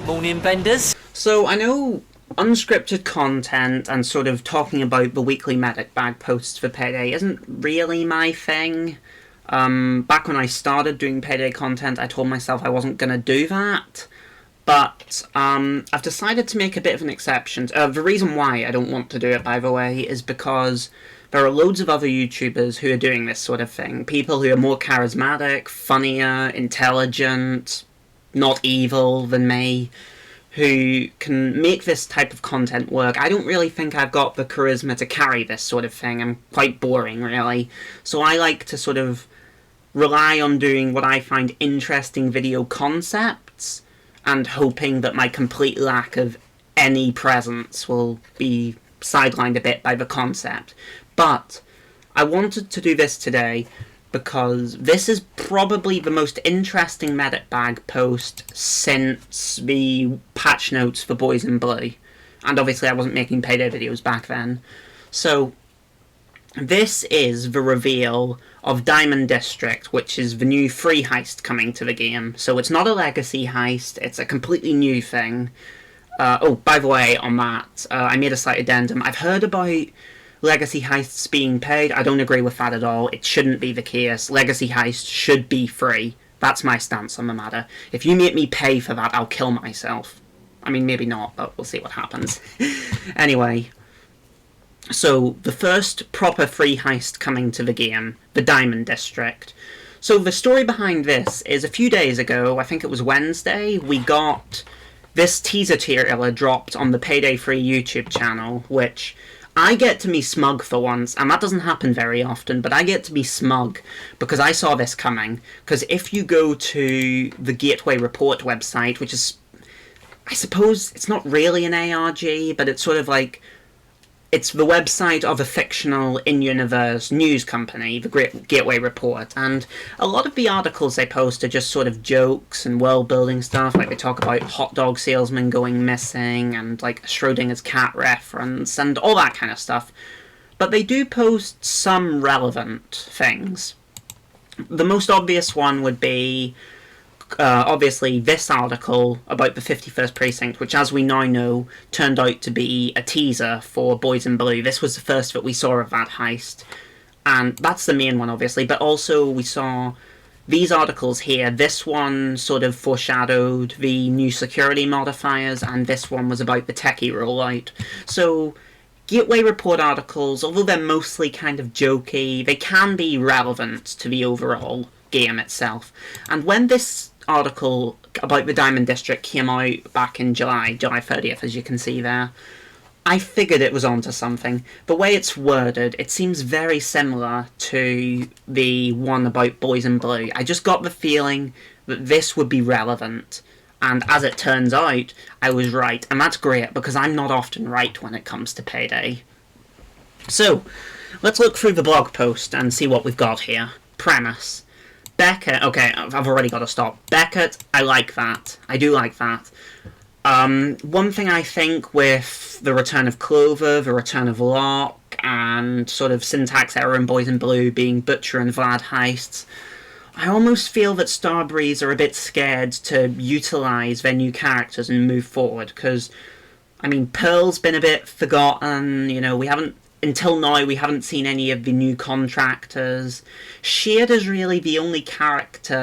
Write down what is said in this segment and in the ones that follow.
Morning, Benders. So I know unscripted content and sort of talking about the weekly medic bag posts for Payday isn't really my thing. Back when I started doing Payday content, I told myself I wasn't going to do that. But I've decided to make a bit of an exception. The reason why I don't want to do it, by the way, is because there are loads of other YouTubers who are doing this sort of thing. People who are more charismatic, funnier, intelligent, not evil than me, who can make this type of content work. I don't really think I've got the charisma to carry this sort of thing. I'm quite boring, really. So I like to sort of rely on doing what I find interesting video concepts and hoping that my complete lack of any presence will be sidelined a bit by the concept. But I wanted to do this today because this is probably the most interesting medic bag post since the patch notes for Boys in Blue. And obviously I wasn't making Payday videos back then. So this is the reveal of Diamond District, which is the new free heist coming to the game. So it's not a legacy heist, it's a completely new thing. Oh, by the way, on that, I made a slight addendum. I've heard about legacy heists being paid. I don't agree with that at all. It shouldn't be the case. Legacy heists should be free. That's my stance on the matter. If you make me pay for that, I'll kill myself. I mean, maybe not, but we'll see what happens. Anyway, so the first proper free heist coming to the game, the Diamond District. So the story behind this is a few days ago, I think it was Wednesday, we got this teaser trailer dropped on the Payday Free YouTube channel, which I get to be smug for once, and that doesn't happen very often, but I get to be smug because I saw this coming. Because if you go to the Gateway Report website, which is, I suppose, it's not really an ARG, but it's sort of like, it's the website of a fictional in-universe news company, the Gateway Report, and a lot of the articles they post are just sort of jokes and world-building stuff, like they talk about hot dog salesmen going missing, and like Schrodinger's cat reference, and all that kind of stuff. But they do post some relevant things. The most obvious one would be obviously this article about the 51st Precinct, which as we now know turned out to be a teaser for Boys in Blue. This was the first that we saw of that heist, and that's the main one obviously, but also we saw these articles here. This one sort of foreshadowed the new security modifiers, and this one was about the techie rollout. So Gateway Report articles, although they're mostly kind of jokey, they can be relevant to the overall game itself. And when this article about the Diamond District came out back in July 30th, as you can see there, I figured it was onto something. The way it's worded, it seems very similar to the one about Boys in Blue. I just got the feeling that this would be relevant, and as it turns out, I was right, and that's great, because I'm not often right when it comes to Payday. So, let's look through the blog post and see what we've got here. Premise. Beckett, okay, I've already got to stop. Beckett, I like that. I do like that. One thing I think with the return of Clover, the return of Locke, and sort of syntax error in Boys in Blue being Butcher and Vlad heists, I almost feel that Starbreeze are a bit scared to utilise their new characters and move forward, because, I mean, Pearl's been a bit forgotten, you know, until now, we haven't seen any of the new contractors. Shade is really the only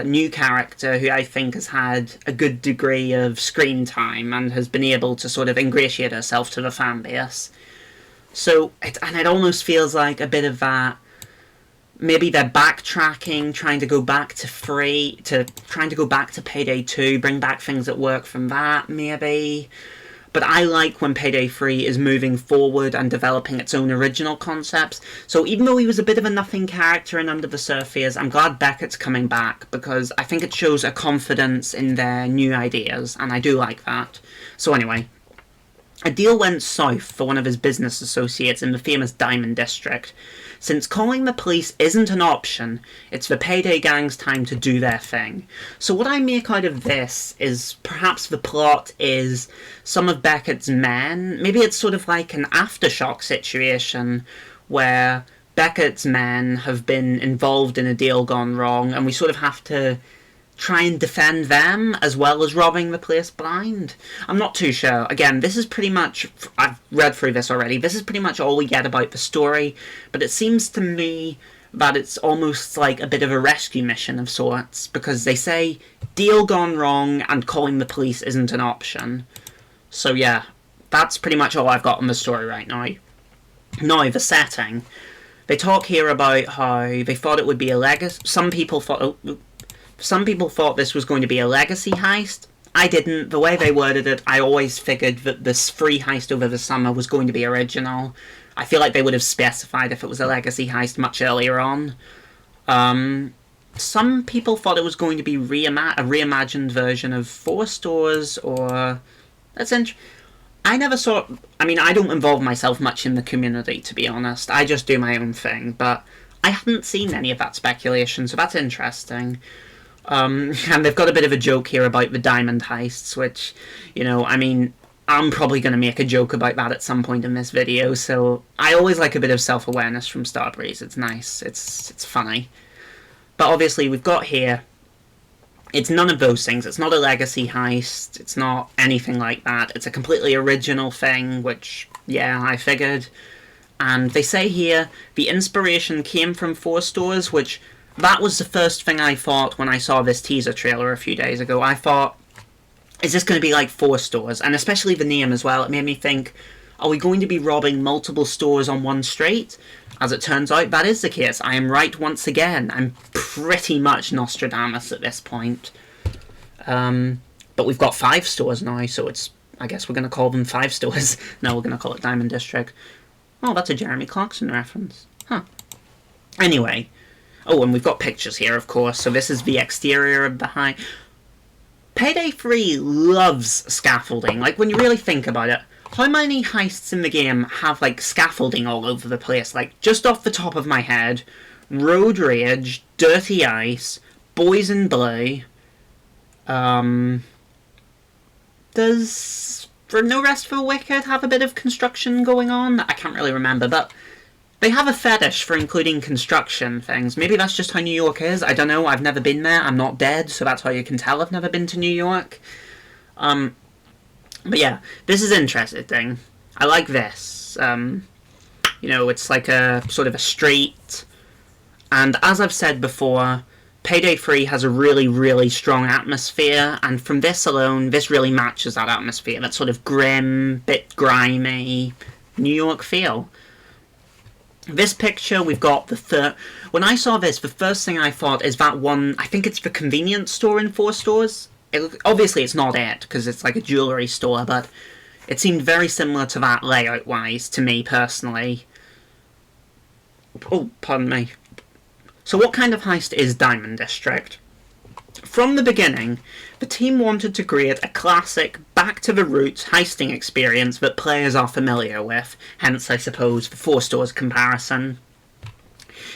new character who I think has had a good degree of screen time and has been able to sort of ingratiate herself to the fan base. So, it almost feels like a bit of that. Maybe they're backtracking, trying to go back to Payday 2, bring back things that work from that, maybe. But I like when Payday 3 is moving forward and developing its own original concepts. So even though he was a bit of a nothing character in Under the Surface, I'm glad Beckett's coming back, because I think it shows a confidence in their new ideas, and I do like that. So anyway, a deal went south for one of his business associates in the famous Diamond District. Since calling the police isn't an option, it's the Payday gang's time to do their thing. So what I make out of this is perhaps the plot is some of Beckett's men. Maybe it's sort of like an Aftershock situation where Beckett's men have been involved in a deal gone wrong, and we sort of have to try and defend them as well as robbing the place blind? I'm not too sure. Again, this is pretty much... I've read through this already. This is pretty much all we get about the story, but it seems to me that it's almost like a bit of a rescue mission of sorts, because they say deal gone wrong and calling the police isn't an option. So yeah, that's pretty much all I've got on the story right now. Now, the setting. They talk here about how they thought it would be a legacy... Some people thought this was going to be a legacy heist. I didn't. The way they worded it, I always figured that this free heist over the summer was going to be original. I feel like they would have specified if it was a legacy heist much earlier on. Some people thought it was going to be a reimagined version of Four Stores, or... I never saw... I mean, I don't involve myself much in the community, to be honest. I just do my own thing, but I haven't seen any of that speculation, so that's interesting. And they've got a bit of a joke here about the diamond heists, which, you know, I mean... I'm probably going to make a joke about that at some point in this video, so I always like a bit of self-awareness from Starbreeze. It's nice. It's funny. But obviously we've got here, it's none of those things. It's not a legacy heist. It's not anything like that. It's a completely original thing, which, yeah, I figured. And they say here, the inspiration came from Four Stores, which, that was the first thing I thought when I saw this teaser trailer a few days ago. I thought, is this going to be like Four Stores? And especially the name as well. It made me think, are we going to be robbing multiple stores on one street? As it turns out, that is the case. I am right once again. I'm pretty much Nostradamus at this point. But we've got 5 stores now, so it's... I guess we're going to call them 5 stores. No, we're going to call it Diamond District. Oh, that's a Jeremy Clarkson reference. Huh. Anyway. Oh, and we've got pictures here, of course. So this is the exterior of the high... Payday 3 loves scaffolding. Like, when you really think about it, how many heists in the game have, like, scaffolding all over the place? Like, just off the top of my head, Road Rage, Dirty Ice, Boys in Blue, does For No Rest for the Wicked have a bit of construction going on? I can't really remember, but they have a fetish for including construction things. Maybe that's just how New York is. I don't know. I've never been there. I'm not dead, so that's how you can tell I've never been to New York. But yeah, this is interesting. I like this. You know, it's like a sort of a street. And as I've said before, Payday 3 has a really, really strong atmosphere. And from this alone, this really matches that atmosphere. That sort of grim, bit grimy New York feel. This picture, we've got the when I saw this, the first thing I thought is that one, I think it's the convenience store in Four Stores. Obviously it's not it, because it's like a jewellery store, but it seemed very similar to that layout-wise, to me personally. Oh, pardon me. So what kind of heist is Diamond District? From the beginning, the team wanted to create a classic, back-to-the-roots heisting experience that players are familiar with, hence, I suppose, the Four Stores comparison.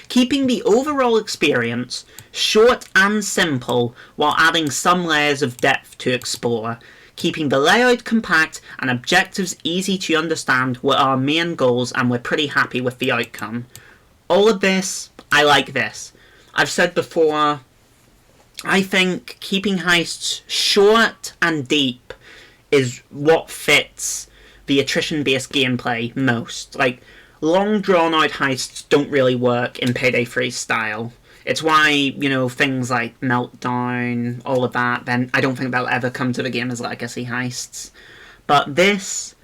Keeping the overall experience short and simple while adding some layers of depth to explore, keeping the layout compact and objectives easy to understand were our main goals, and we're pretty happy with the outcome. All of this, I like this. I've said before, I think keeping heists short and deep is what fits the attrition-based gameplay most. Like, long drawn-out heists don't really work in Payday 3's style. It's why, you know, things like Meltdown, all of that, then I don't think they'll ever come to the game as legacy heists. But this,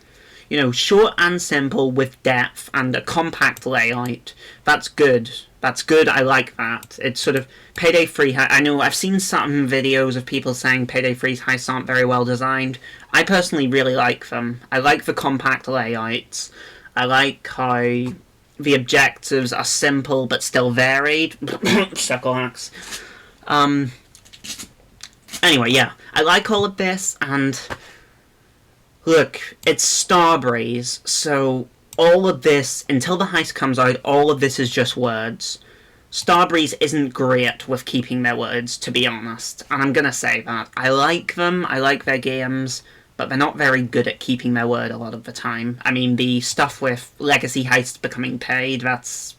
you know, short and simple with depth and a compact layout, that's good. That's good, I like that. It's sort of, Payday 3, I know I've seen some videos of people saying Payday 3's heists aren't very well designed. I personally really like them. I like the compact layouts. I like how the objectives are simple but still varied. Circle hacks. Anyway, yeah. I like all of this, and look, it's Starbreeze, so all of this, until the heist comes out, all of this is just words. Starbreeze isn't great with keeping their words, to be honest, and I'm gonna say that. I like them, I like their games, but they're not very good at keeping their word a lot of the time. I mean, the stuff with Legacy Heist becoming paid, that's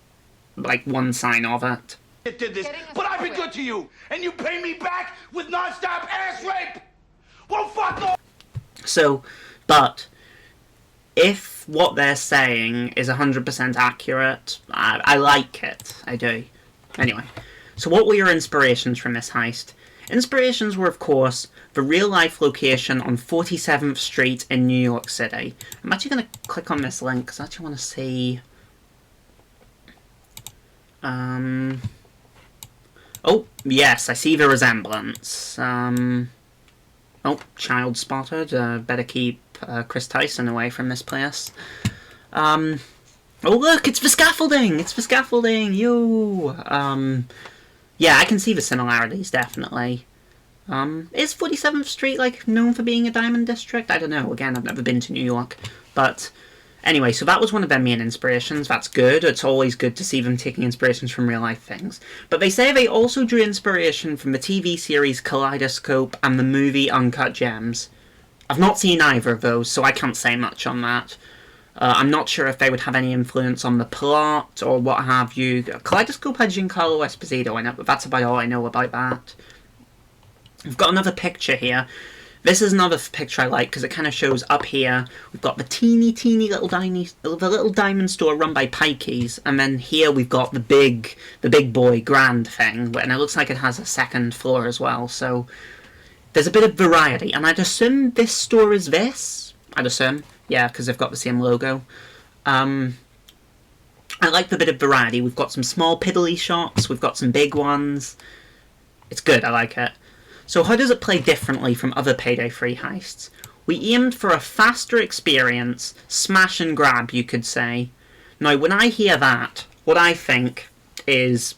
like one sign of it. did this, but I've been good to you, and you pay me back with non-stop ass rape. Well, fuck off. So, but if what they're saying is 100% accurate, I like it. I do. Anyway, so what were your inspirations from this heist? Inspirations were, of course, the real-life location on 47th Street in New York City. I'm actually going to click on this link because I actually want to see... Oh, yes, I see the resemblance. Oh, child spotted. Better keep Chris Tyson away from this place. Oh, look, it's the scaffolding! It's the scaffolding! Yo! Yeah, I can see the similarities, definitely. Is 47th Street, like, known for being a diamond district? I don't know. Again, I've never been to New York. But, anyway, so that was one of their main inspirations. That's good. It's always good to see them taking inspirations from real-life things. But they say they also drew inspiration from the TV series Kaleidoscope and the movie Uncut Gems. I've not seen either of those, so I can't say much on that. I'm not sure if they would have any influence on the plot or what have you. Kaleidoscope had Giancarlo Esposito in it, but that's about all I know about that. We've got another picture here. This is another picture I like because it kind of shows up here. We've got the teeny little diamond store run by Pikeys, and then here we've got the big boy grand thing, and it looks like it has a second floor as well. So there's a bit of variety, and I'd assume this store is this. I'd assume. Yeah, because they've got the same logo. I like the bit of variety. We've got some small piddly shops. We've got some big ones. It's good. I like it. So how does it play differently from other Payday 3 heists? We aimed for a faster experience, smash and grab, you could say. Now, when I hear that, what I think is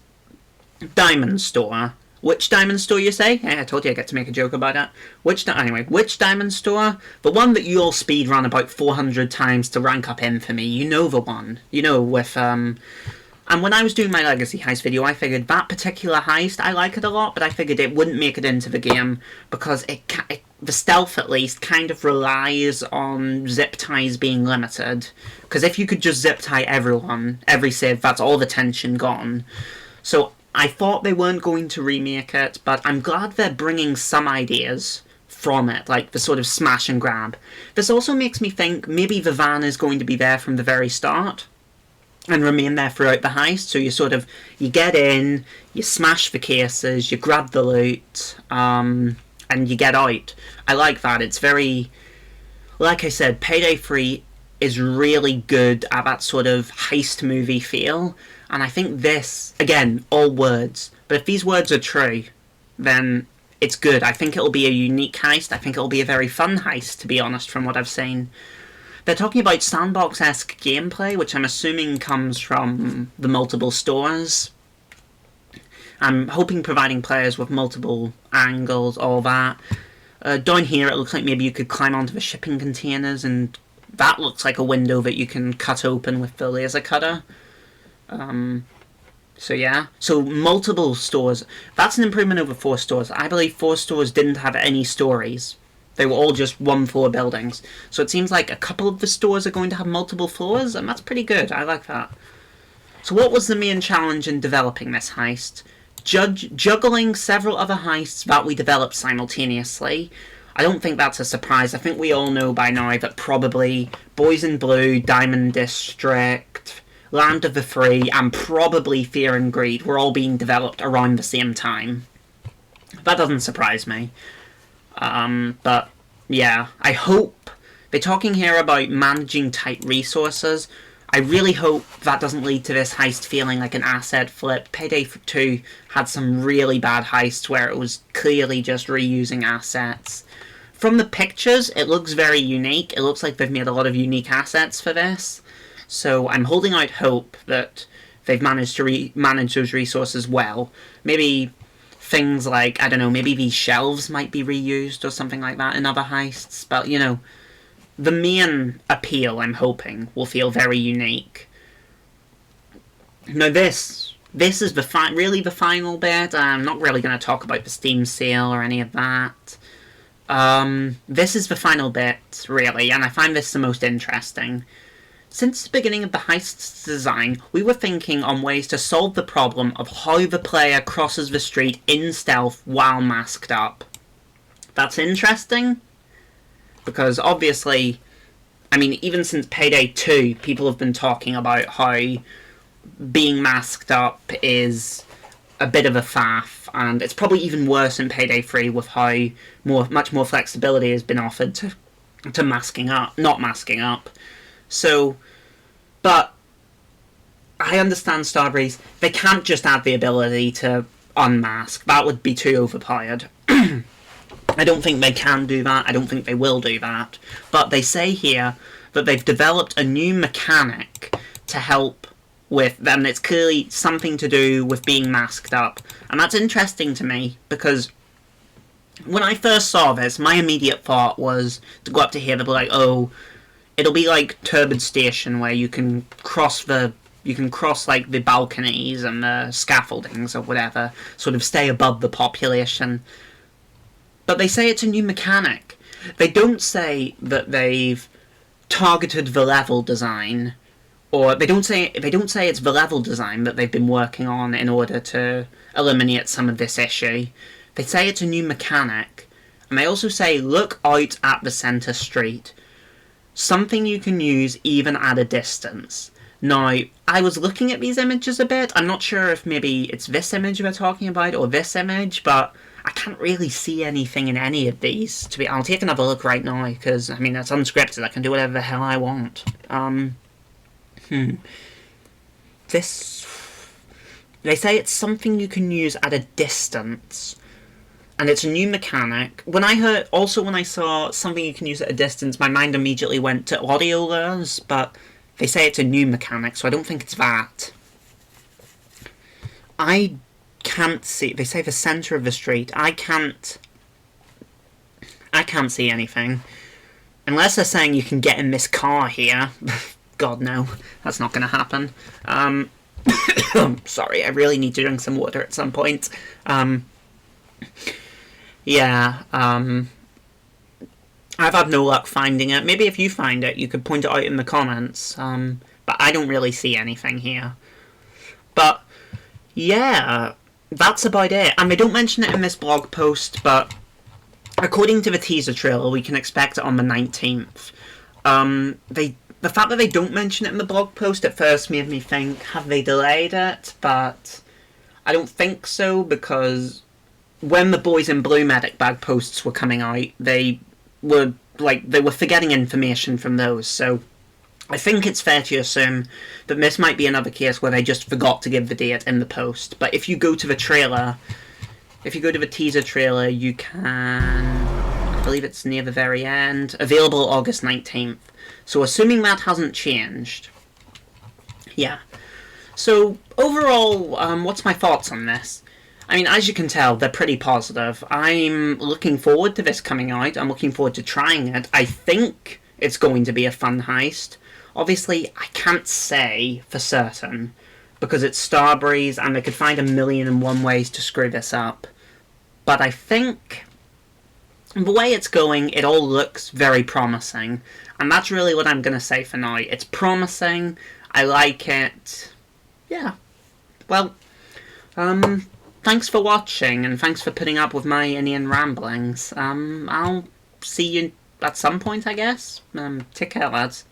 Diamond Store. Which diamond store, you say? Hey, I told you I get to make a joke about it. Which diamond store? The one that you all speedrun about 400 times to rank up infamy. You know the one. You know, with, And when I was doing my Legacy Heist video, I figured that particular heist, I like it a lot, but I figured it wouldn't make it into the game because the stealth, at least, kind of relies on zip ties being limited. Because if you could just zip tie everyone, every save, that's all the tension gone. So I thought they weren't going to remake it, but I'm glad they're bringing some ideas from it, like the sort of smash and grab. This also makes me think maybe the van is going to be there from the very start and remain there throughout the heist. So you get in, you smash the cases, you grab the loot, and you get out. I like that. It's very, like I said, Payday 3 is really good at that sort of heist movie feel. And I think this, again, all words, but if these words are true, then it's good. I think it'll be a unique heist. I think it'll be a very fun heist, to be honest, from what I've seen. They're talking about sandbox-esque gameplay, which I'm assuming comes from the multiple stores. I'm hoping providing players with multiple angles, all that. Down here, it looks like maybe you could climb onto the shipping containers, and that looks like a window that you can cut open with the laser cutter. So yeah. So multiple stores. That's an improvement over 4 stores. I believe 4 stores didn't have any stories. They were all just 1-floor buildings. So it seems like a couple of the stores are going to have multiple floors, and that's pretty good. I like that. So what was the main challenge in developing this heist? Juggling several other heists that we developed simultaneously. I don't think that's a surprise. I think we all know by now that probably Boys in Blue, Diamond District, Land of the Free, and probably Fear and Greed were all being developed around the same time. That doesn't surprise me. But, yeah, I hope... They're talking here about managing tight resources. I really hope that doesn't lead to this heist feeling like an asset flip. Payday 2 had some really bad heists where it was clearly just reusing assets. From the pictures, it looks very unique. It looks like they've made a lot of unique assets for this. So I'm holding out hope that they've managed to manage those resources well. Maybe things like, I don't know, maybe these shelves might be reused or something like that in other heists. But, you know, the main appeal, I'm hoping, will feel very unique. Now this is really the final bit. I'm not really going to talk about the Steam sale or any of that. This is the final bit, really, and I find this the most interesting. Since the beginning of the Heist's design, we were thinking on ways to solve the problem of how the player crosses the street in stealth while masked up. That's interesting, because obviously, I mean, even since Payday 2, people have been talking about how being masked up is a bit of a faff, and it's probably even worse in Payday 3 with how much more flexibility has been offered to masking up, not masking up. So, but I understand Starbreeze. They can't just add the ability to unmask. That would be too overpowered. I don't think they can do that. I don't think they will do that. But they say here that they've developed a new mechanic to help with, and it's clearly something to do with being masked up. And that's interesting to me, because when I first saw this, my immediate thought was to go up to here, they'll be like, oh, it'll be like Turbid Station, where you can cross like the balconies and the scaffoldings or whatever, sort of stay above the population. But they say it's a new mechanic. They don't say that they've targeted the level design, or they don't say it's the level design that they've been working on in order to eliminate some of this issue. They say it's a new mechanic, and they also say look out at the centre street. Something you can use even at a distance. Now, I was looking at these images a bit. I'm not sure if maybe it's this image we're talking about or this image, but I can't really see anything in any of these. I'll take another look right now, because, I mean, that's unscripted. I can do whatever the hell I want. This... They say it's something you can use at a distance. And it's a new mechanic. When I saw something you can use at a distance, my mind immediately went to audio lures, but they say it's a new mechanic, so I don't think it's that. I can't see. They say the centre of the street. I can't see anything. Unless they're saying you can get in this car here. God, no. That's not going to happen. Sorry, I really need to drink some water at some point. Yeah, I've had no luck finding it. Maybe if you find it, you could point it out in the comments. But I don't really see anything here. But, yeah, that's about it. And they don't mention it in this blog post, but according to the teaser trailer, we can expect it on the 19th. The fact that they don't mention it in the blog post at first made me think, have they delayed it? But I don't think so, because when the Boys in Blue medic bag posts were coming out, they were forgetting information from those, so I think it's fair to assume that this might be another case where they just forgot to give the date in the post. But if you go to the trailer, if you go to the teaser trailer, you can, I believe it's near the very end, available August 19th. So assuming that hasn't changed, yeah. So overall, what's my thoughts on this? I mean, as you can tell, they're pretty positive. I'm looking forward to this coming out. I'm looking forward to trying it. I think it's going to be a fun heist. Obviously, I can't say for certain, because it's Starbreeze and they could find 1,000,001 ways to screw this up. But I think the way it's going, it all looks very promising. And that's really what I'm going to say for now. It's promising. I like it. Yeah. Well, thanks for watching, and thanks for putting up with my Indian ramblings. I'll see you at some point, I guess. Take care, lads.